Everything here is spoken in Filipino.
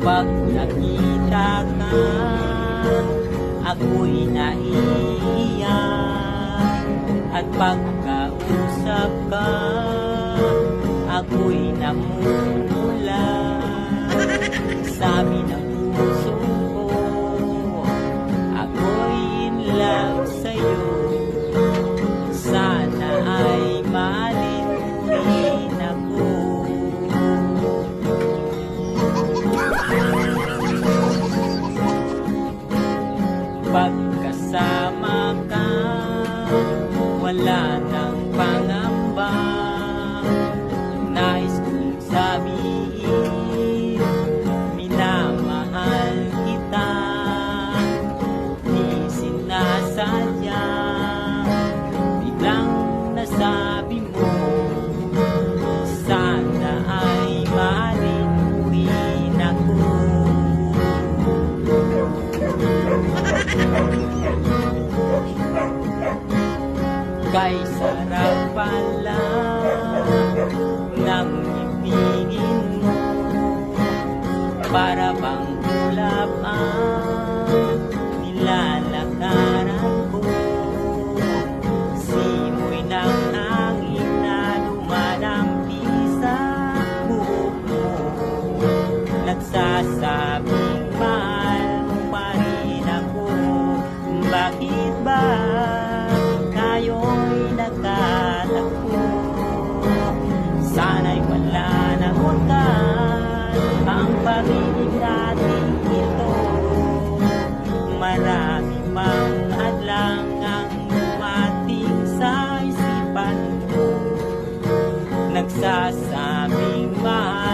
Pag nakita ka, ako'y naiiyak. At pagkausap ka, ako'y namumula. Sabi ng puso ko, ako'y in love sa'yo. Sana ay mahalin mo rin ako. Pagkasama ka, wala nang pangamba. Nais kong sabihin, minamahal kita. Di sinasadya, biglang nasabi mo. Sana ay mahalin mo rin ako. Kay sarap pala ng ibigin mo, para bang ulap ang nilalakaran ko. Simoy ng hangin na dumadampi sa buhok mo, nagsasabing mahal mo pa rin ako. Bakit ba tayo'y nagtatakbo? Sana'y wala na wakas ang pag-ibig natin ito. Marami mang hadlang ang dumating sa isipan ko, nagsasabing mahal